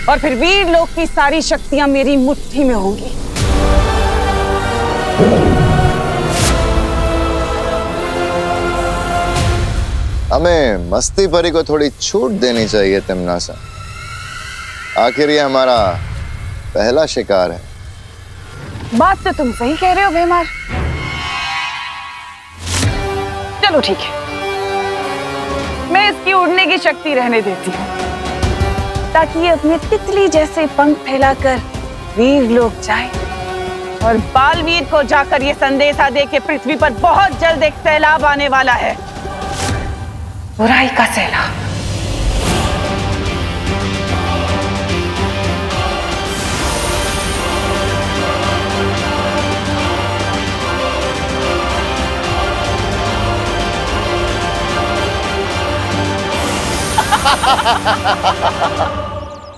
और फिर वीर लोक की सारी शक्तियां मेरी मुट्ठी में होंगी। हमें मस्ती परी को थोड़ी छूट देनी चाहिए तिम्नासा। आखिर ये हमारा पहला शिकार है। बात तो तुम सही कह रहे हो भीमार। चलो ठीक है, मैं इसकी उड़ने की शक्ति रहने देती हूँ ताकि ये अपने तितली जैसे पंख फैलाकर वीर लोक जाए और बालवीर को जाकर ये संदेशा दे कि पृथ्वी पर बहुत जल्द एक सैलाब आने वाला है, बुराई का सैलाब।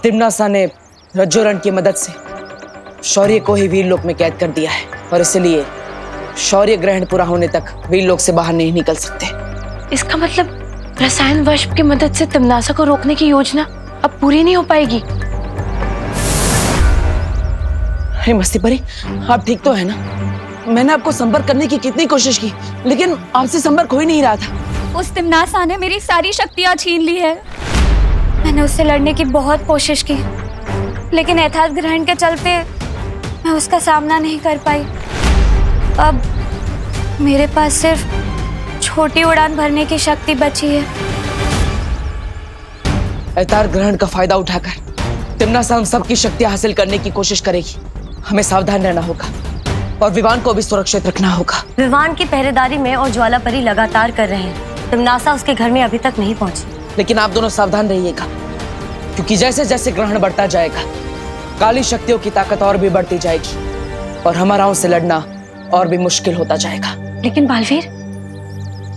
तिम्नासा ने रज्जुरण की मदद से शौर्य को ही वीर लोक में कैद कर दिया है और इसलिए शौर्य ग्रहण पूरा होने तक वीर लोक से बाहर नहीं निकल सकते। इसका मतलब रसायन वश की मदद से तिम्नासा को रोकने की योजना अब पूरी नहीं हो पाएगी। हे मस्ती परी, आप ठीक तो है ना? मैंने आपको संपर्क करने की कितनी कोशिश की लेकिन आपसे संपर्क हो ही नहीं रहा था। उस तिम्नासा ने मेरी सारी शक्तियां छीन ली है। मैंने उससे लड़ने की बहुत कोशिश की लेकिन यथार्थ ग्रहण के चलते मैं उसका सामना नहीं कर पाई। अब मेरे पास सिर्फ छोटी उड़ान भरने की शक्ति बची है। यथार्थ ग्रहण का फायदा उठाकर तिम्नासा हम सबकी शक्तियां हासिल करने की कोशिश करेगी। हमें सावधान रहना होगा और विवान को भी सुरक्षित रखना होगा। विवान की पहरेदारी में और ज्वाला परी लगातार कर रहे हैं। तिम्नासा उसके घर में अभी तक नहीं पहुंची। लेकिन आप दोनों सावधान रहिएगा क्योंकि जैसे जैसे ग्रहण बढ़ता जाएगा काली शक्तियों की ताकत और भी बढ़ती जाएगी और हमारा उनसे लड़ना और भी मुश्किल होता जाएगा। लेकिन बालवीर,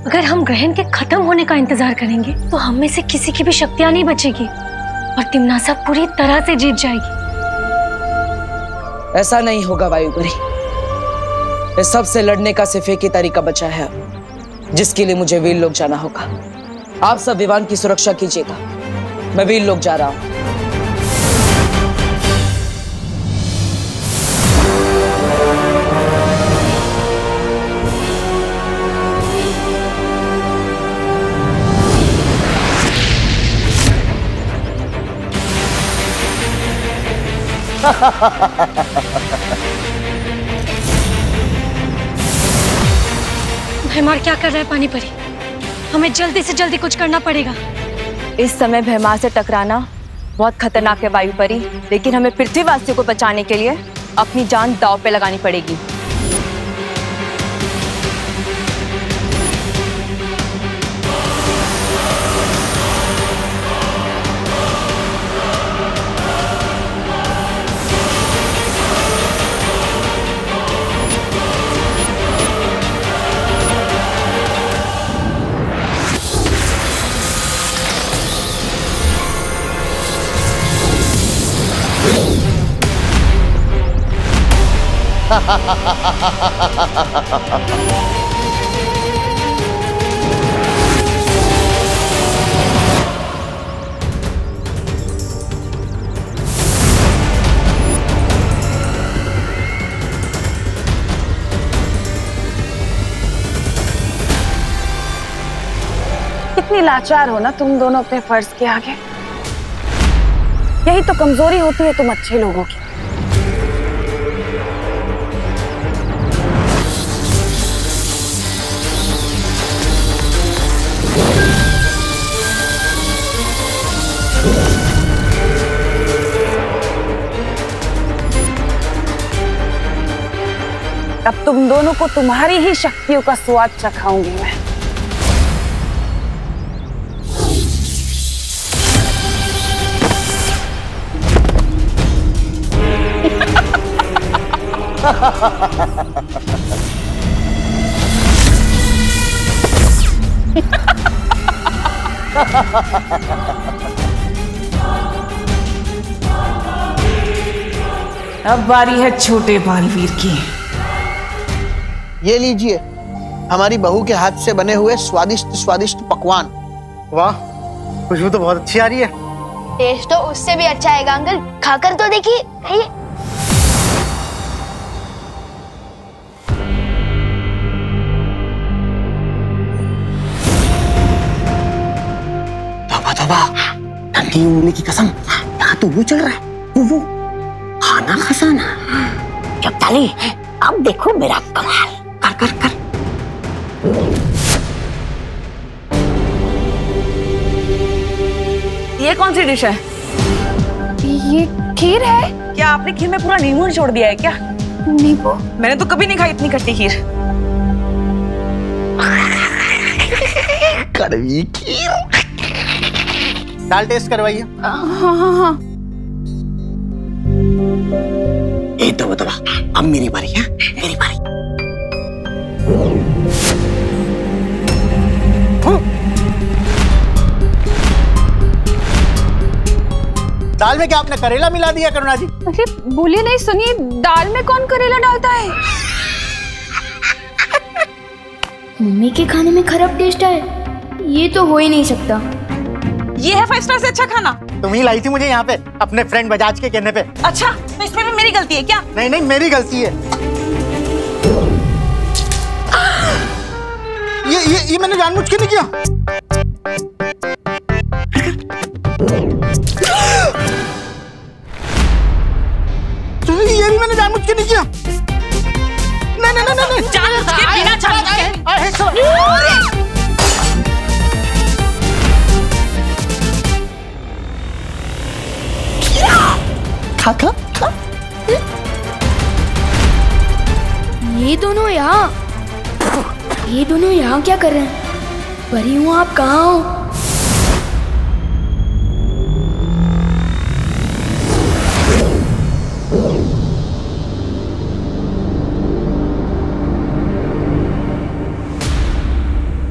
अगर हम ग्रहण के खत्म होने का इंतजार करेंगे तो हम में से किसी की भी शक्तियां नहीं बचेगी और तिम्नासा पूरी तरह से जीत जाएगी। ऐसा नहीं होगा वायुपरी। इस सब से लड़ने का सिर्फ एक ही तरीका बचा है जिसके लिए मुझे वीर लोक जाना होगा। आप सब विवान की सुरक्षा कीजिएगा, मैं वीर लोक जा रहा हूं। भैमार क्या कर रहा है पानी परी? हमें जल्दी से जल्दी कुछ करना पड़ेगा। इस समय भैमार से टकराना बहुत खतरनाक है वायुपरी, लेकिन हमें पृथ्वीवासियों को बचाने के लिए अपनी जान दांव पे लगानी पड़ेगी। कितनी लाचार हो ना तुम दोनों अपने फर्ज के आगे। यही तो कमजोरी होती है तुम अच्छे लोगों की। अब तुम दोनों को तुम्हारी ही शक्तियों का स्वाद चखाऊंगी मैं। अब बारी है छोटे बालवीर की। ये लीजिए हमारी बहू के हाथ से बने हुए स्वादिष्ट स्वादिष्ट पकवान। वाह, खुशबू तो बहुत अच्छी आ रही है। टेस्ट तो उससे भी अच्छा आएगा अंकल, खाकर तो देखिए। खाइए। तौबा तौबा, नन्ही उंगली की कसम, यहाँ तो वो चल रहा है, वो खाना खजाना। जब ताली, अब देखो मेरा कमाल। कर कर कर। ये कौन सी डिश है? ये खीर है। क्या आपने खीर में पूरा नींबू छोड़ दिया है क्या? नींबू? मैंने तो कभी नहीं खाई इतनी खट्टी खीर। कड़वी खीर। दाल टेस्ट करवाइए। हाँ। ये तो बता, अब मेरी बारी है, मेरी बारी। दाल में क्या आपने करेला मिला दिया करुणा जी? अरे बोलिए नहीं, सुनिए, दाल में कौन करेला डालता है? मम्मी के खाने में खराब टेस्ट है, ये तो हो ही नहीं सकता। ये है 5 स्टार से अच्छा खाना? तुम ही लाई थी मुझे यहाँ पे अपने फ्रेंड बजाज के कहने पे। अच्छा, तो इसमें भी मेरी गलती है क्या? नहीं नहीं, मेरी गलती है। ये मैंने जानबूझ के नहीं किया। ये भी मैंने जानबूझ के नहीं किया। नहीं जानबूझ के, बिना जानबूझ के। खा। ये दोनों यहाँ क्या कर रहे हैं? परी हूँ, आप कहाँ हो?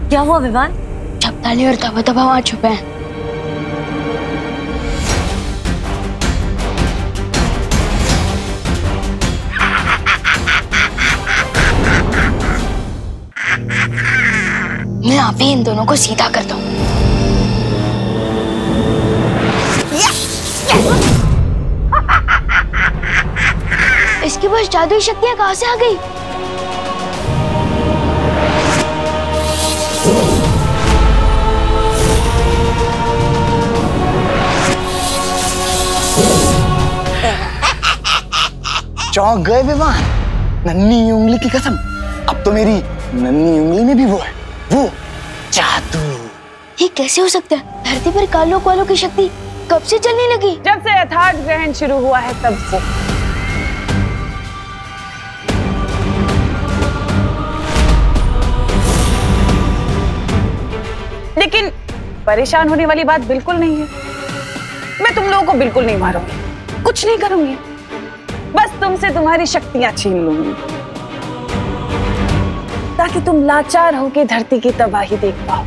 क्या हुआ विवान? चपताली और तबा तबा वहाँ छुपे हैं। मैं आप ही इन दोनों को सीधा करता हूँ। इसके पास जादुई शक्तियाँ कहाँ से आ गई? चौंक गए विवान, नन्ही उंगली की कसम, अब तो मेरी नन्ही उंगली में भी वो है, वो जादू। ये कैसे हो सकता है? धरती पर कालों कालों की शक्ति कब से चलने लगी? जब से यथार्थ ग्रहण शुरू हुआ है तब से। लेकिन परेशान होने वाली बात बिल्कुल नहीं है। मैं तुम लोगों को बिल्कुल नहीं मारूंगी, कुछ नहीं करूंगी, बस तुमसे तुम्हारी शक्तियां छीन लूंगी ताकि तुम लाचार होकर धरती की तबाही देख पाओ।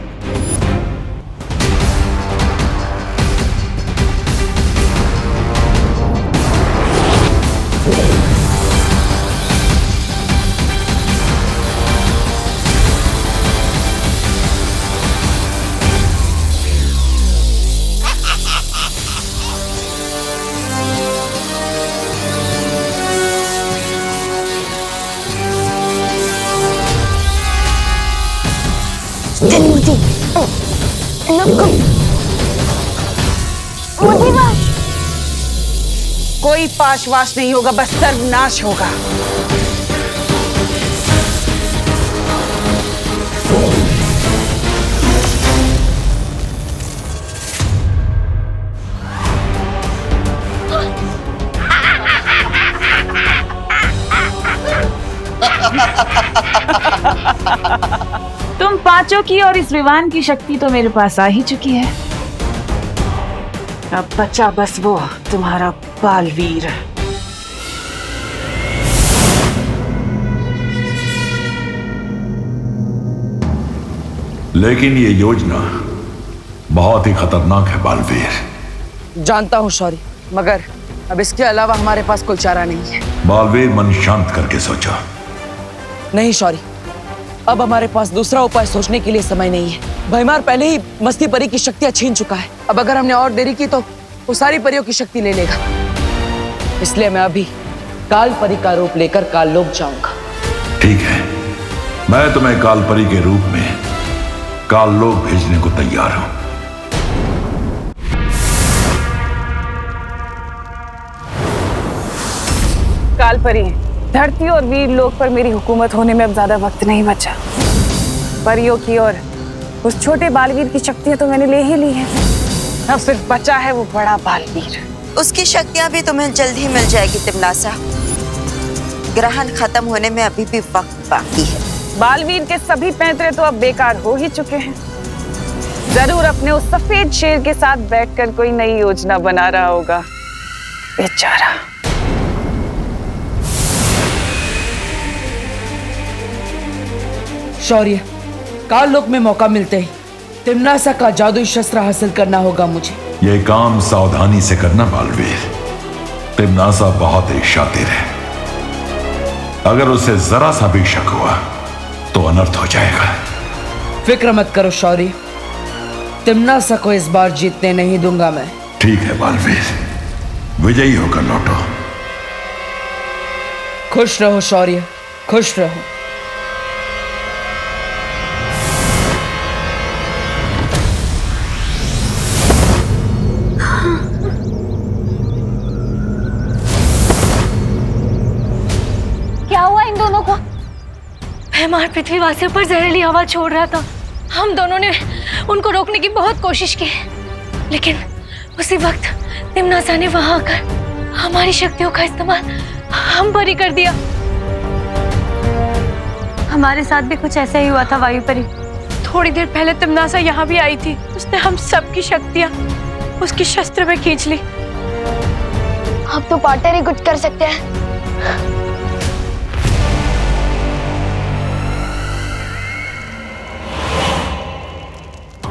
कोई पाशवाश नहीं होगा, बस सर्वनाश होगा। तुम पांचों की और इस विवान की शक्ति तो मेरे पास आ ही चुकी है। अब बचा बस वो तुम्हारा बालवीर। लेकिन ये योजना बहुत ही खतरनाक है बालवीर। जानता हूँ शौरी, मगर अब इसके अलावा हमारे पास कोई चारा नहीं है। बालवीर, मन शांत करके सोचो। नहीं शौरी, अब हमारे पास दूसरा उपाय सोचने के लिए समय नहीं है। भैमार पहले ही मस्ती परी की शक्तियां छीन चुका है। अब अगर हमने और देरी की तो वो सारी परियों की शक्ति ले लेगा। इसलिए मैं अभी काल परी का रूप लेकर काल लोक जाऊंगा। ठीक है, मैं तुम्हें काल परी के रूप में काल लोक भेजने को तैयार हूं। काल परी, धरती और वीर लोक पर मेरी हुकूमत होने में अब ज्यादा वक्त नहीं बचा। परियों की और उस छोटे बालवीर की शक्तियां तो मैंने ले ही ली हैं। अब सिर्फ बचा है वो बड़ा बालवीर। उसकी शक्तियां भी तुम्हें जल्द ही मिल जाएगी तिमनासा। ग्रहण खत्म होने में अभी भी वक्त बाकी है। बालवीर के सभी पैंतरे तो अब बेकार हो ही चुके हैं। जरूर अपने उस सफेद शेर के साथ बैठकर कोई नई योजना बना रहा होगा बेचारा। शौर्य, काल लोक में मौका मिलते ही तिमनासा का जादुई शस्त्र हासिल करना होगा मुझे। यह काम सावधानी से करना बालवीर। तिमनासा बहुत ही शातिर है। अगर उसे जरा सा भी शक हुआ तो अनर्थ हो जाएगा। फिक्र मत करो शौर्य, तिमनासा को इस बार जीतने नहीं दूंगा मैं। ठीक है बालवीर, विजयी होकर लौटो। खुश रहो शौर्य, खुश रहो। क्या हुआ इन दोनों को? भैमार पृथ्वीवासियों पर जहरीली हवा छोड़ रहा था। हम दोनों ने उनको रोकने की बहुत कोशिश की, लेकिन उसी वक्त तिमनासा ने वहां आकर हमारी शक्तियों का इस्तेमाल हम पर ही कर दिया। हमारे साथ भी कुछ ऐसा ही हुआ था वायु परी। थोड़ी देर पहले तिमनासा यहाँ भी आई थी। उसने हम सबकी शक्तियाँ उसकी शस्त्र में खींच ली। अब तो पार्टनर ही कुछ कर सकते हैं।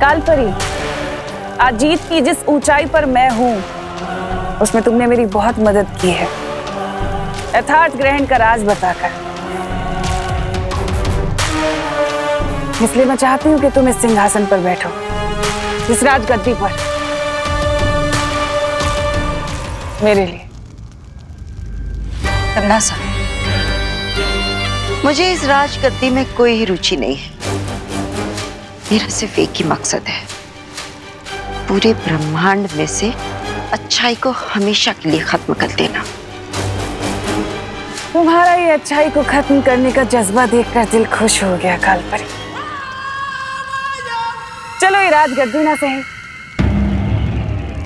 काल परी, आज जीत की जिस ऊंचाई पर मैं हूं उसमें तुमने मेरी बहुत मदद की है, यथार्थ ग्रहण का राज बताकर। इसलिए मैं चाहती हूं कि तुम इस सिंहासन पर बैठो, इस राजगद्दी पर, मेरे लिए। तिमनासा, मुझे इस राजगद्दी में कोई ही रुचि नहीं है। मेरा सिर्फ एक ही मकसद है, पूरे ब्रह्मांड में से अच्छाई को हमेशा के लिए खत्म कर देना। तुम्हारा ये अच्छाई को खत्म करने का जज्बा देखकर दिल खुश हो गया काल परी। चलो ये राजगद्दी ना सही,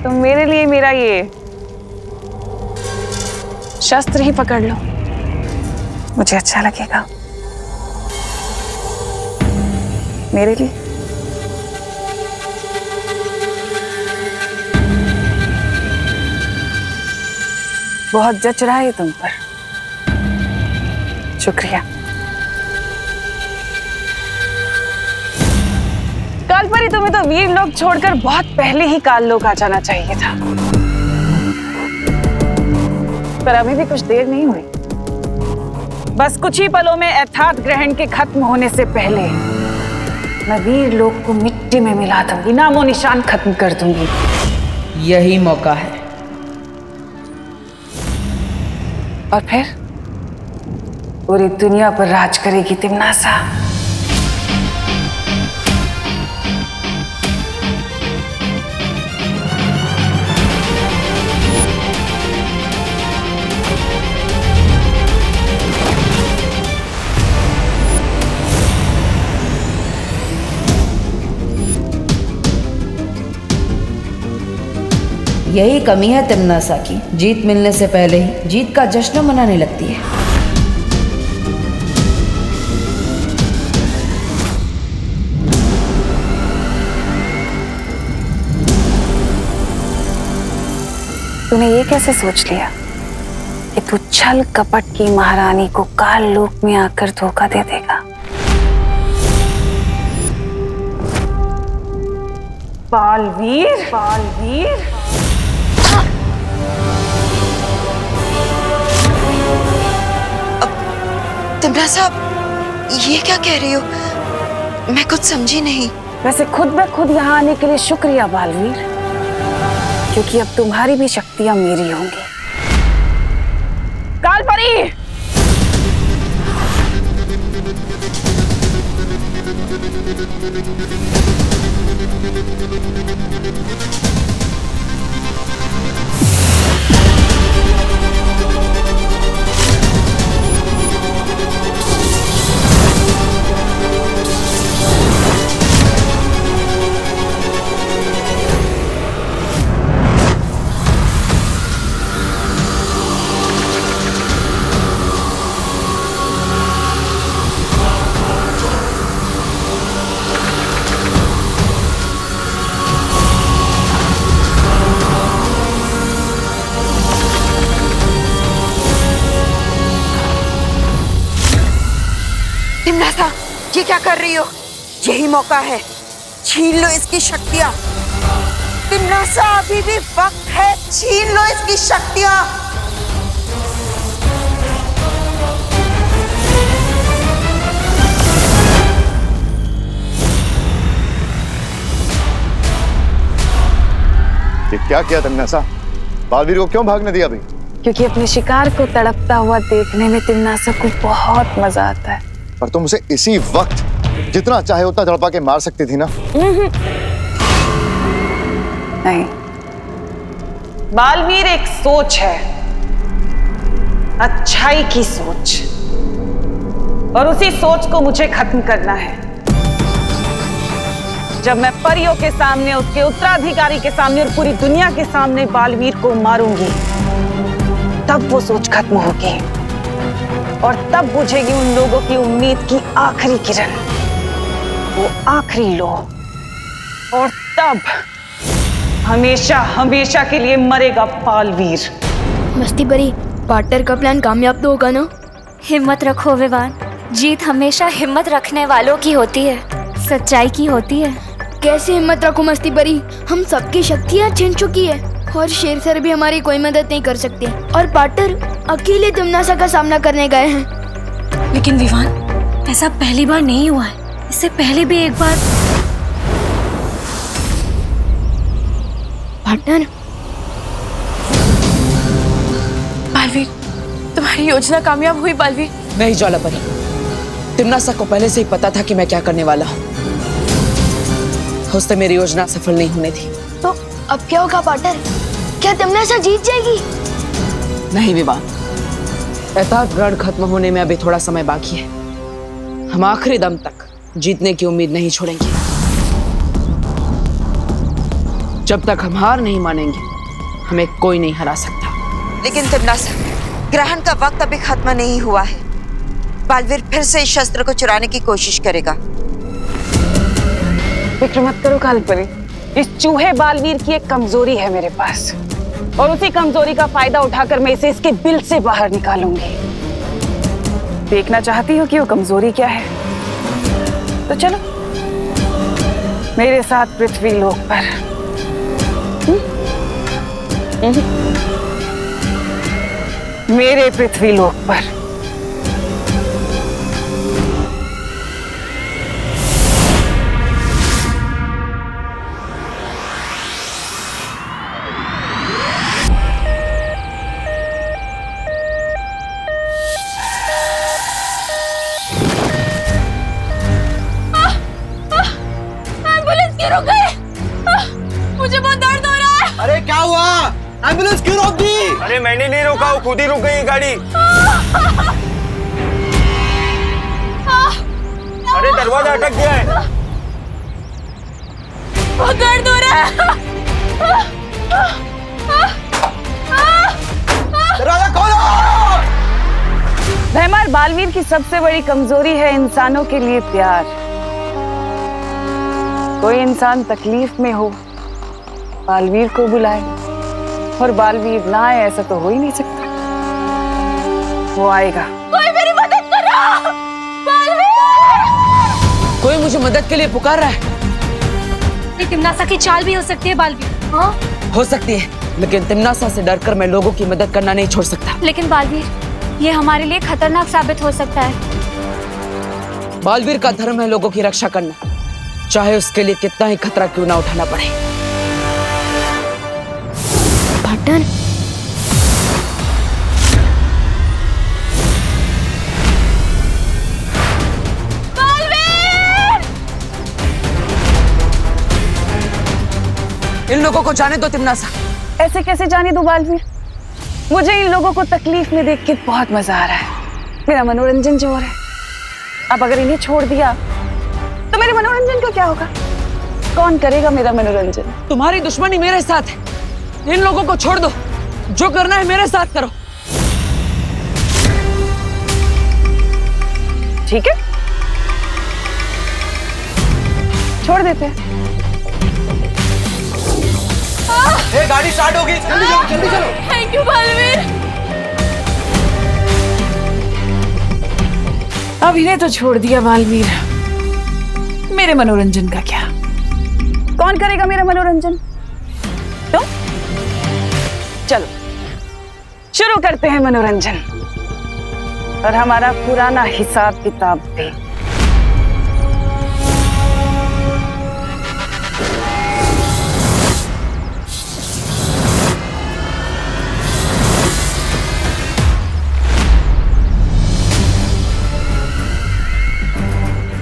तुम मेरे लिए मेरा ये शस्त्र ही पकड़ लो, मुझे अच्छा लगेगा। मेरे लिए बहुत जच रहा है तुम पर, शुक्रिया। काल परी, तुम्हें तो वीर लोक छोड़कर बहुत पहले ही काल लोक आ जाना चाहिए था, पर अभी भी कुछ देर नहीं हुई। बस कुछ ही पलों में यथार्थ ग्रहण के खत्म होने से पहले मैं वीर लोक को मिट्टी में मिला दूंगी, नामो निशान खत्म कर दूंगी। यही मौका है। और फिर पूरी दुनिया पर राज करेगी तिमनासा। यही कमी है तिमनासा की, जीत मिलने से पहले ही जीत का जश्न मनाने लगती है। तूने ये कैसे सोच लिया कि तू छल कपट की महारानी को काल लोक में आकर धोखा दे देगा? बालवीर, बालवीर, तिमनासा, ये क्या कह रही हो? मैं कुछ समझी नहीं। वैसे खुद ब खुद यहाँ आने के लिए शुक्रिया बालवीर। क्योंकि अब तुम्हारी भी शक्तियां मेरी होंगी। कालपरी! तिमनासा, ये क्या कर रही हो? यही मौका है, छीन लो इसकी शक्तियां। तिमनासा, अभी भी वक्त है, छीन लो इसकी शक्तियां। ये क्या किया तिमनासा? बालवीर को क्यों भागने दिया अभी? क्योंकि अपने शिकार को तड़पता हुआ देखने में तिमनासा को बहुत मजा आता है। पर तुम उसे इसी वक्त जितना चाहे उतना तड़पा के मार सकती थी ना? नहीं, बालवीर एक सोच है, अच्छाई की सोच, और उसी सोच को मुझे खत्म करना है। जब मैं परियों के सामने, उसके उत्तराधिकारी के सामने और पूरी दुनिया के सामने बालवीर को मारूंगी, तब वो सोच खत्म होगी और तब बुझेगी उन लोगों की उम्मीद की आखिरी किरण, वो आखिरी लो, और तब हमेशा हमेशा के लिए मरेगा बालवीर। मस्ती परी, पार्टनर का प्लान कामयाब तो होगा ना? हिम्मत रखो विवान, जीत हमेशा हिम्मत रखने वालों की होती है, सच्चाई की होती है। कैसे हिम्मत रखो मस्ती परी, हम सबकी शक्तियाँ छिन चुकी है और शेर सर भी हमारी कोई मदद नहीं कर सकते, और पार्टनर अकेले तिमनासा का सामना करने गए हैं। लेकिन विवान, ऐसा पहली बार नहीं हुआ है, इससे पहले भी एक बार। पार्टनर, बालवीर, तुम्हारी योजना कामयाब हुई बालवीर। नहीं ज्वालापरी, तिमनासा को पहले से ही पता था कि मैं क्या करने वाला हूँ। उससे मेरी योजना सफल नहीं होने थी। तो अब क्या होगा पार्टनर? क्या तिमनासा जीत जाएगी? नहीं विवान, एहतियात ग्रहण खत्म होने में अभी थोड़ा समय बाकी है। हम आखिरी दम तक जीतने की उम्मीद नहीं छोड़ेंगे। जब तक हम हार नहीं मानेंगे, हमें कोई नहीं हरा सकता। लेकिन तिमनासा, ग्रहण का वक्त अभी खत्म नहीं हुआ है। बालवीर फिर से इस शस्त्र को चुराने की कोशिश करेगा। फिक्र मत करो कालपरी, इस चूहे बालवीर की एक कमजोरी है मेरे पास, और उसी कमजोरी का फायदा उठाकर मैं इसे इसके बिल से बाहर निकालूंगी। देखना चाहती हो कि वो कमजोरी क्या है? तो चलो मेरे साथ पृथ्वी लोक पर। मेरे पृथ्वी लोक पर। मुझे बहुत दर्द हो रहा है। अरे क्या हुआ? एम्बुलेंस क्यों रोक दी? अरे मैंने नहीं रोका, वो खुद ही रुक गई गाड़ी। अरे दरवाजा अटक गया है। बहुत दर्द हो रहा है। दरवाजा खोलो। भैमार, बालवीर की सबसे बड़ी कमजोरी है इंसानों के लिए प्यार। कोई इंसान तकलीफ में हो, बालवीर को बुलाए, और बालवीर ना आए ऐसा तो हो ही नहीं सकता। वो आएगा। कोई मेरी मदद करो। बालवीर! कोई मुझे मदद के लिए पुकार रहा है। ये तिमनासा की चाल भी हो सकती है बालवीर। हाँ, हो सकती है, लेकिन तिमनासा से डरकर मैं लोगों की मदद करना नहीं छोड़ सकता। लेकिन बालवीर, ये हमारे लिए खतरनाक साबित हो सकता है। बालवीर का धर्म है लोगों की रक्षा करना, चाहे उसके लिए कितना ही खतरा क्यों ना उठाना पड़े। पार्टनर। इन लोगों को जाने दो तिमनासा। ऐसे कैसे जाने दो बालवीर? मुझे इन लोगों को तकलीफ में देख के बहुत मजा आ रहा है। मेरा मनोरंजन जो हो रहा है। अब अगर इन्हें छोड़ दिया तो मेरे मनोरंजन का क्या होगा? कौन करेगा मेरा मनोरंजन? तुम्हारी दुश्मनी मेरे साथ है, इन लोगों को छोड़ दो। जो करना है मेरे साथ करो। ठीक है, छोड़ देते हैं। ए, गाड़ी स्टार्ट होगी, जल्दी चलो, जल्दी चलो। Thank you Baalveer. अब इन्हें तो छोड़ दिया बालवीर, मेरे मनोरंजन का क्या? कौन करेगा मेरा मनोरंजन? तुम? चलो शुरू करते हैं मनोरंजन, और हमारा पुराना हिसाब किताब भी।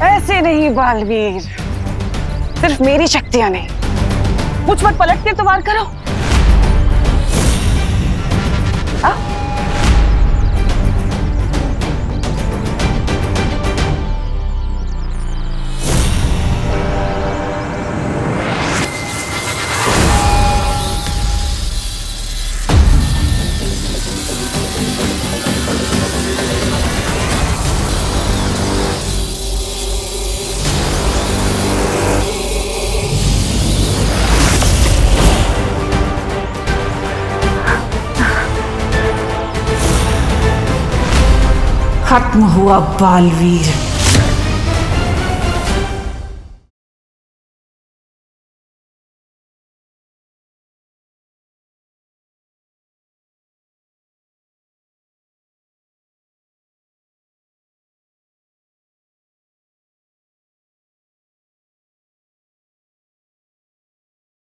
ऐसे नहीं बालवीर, सिर्फ मेरी शक्तियां नहीं, मुझ पर पलट के तो वार करो। खत्म हुआ बालवीर।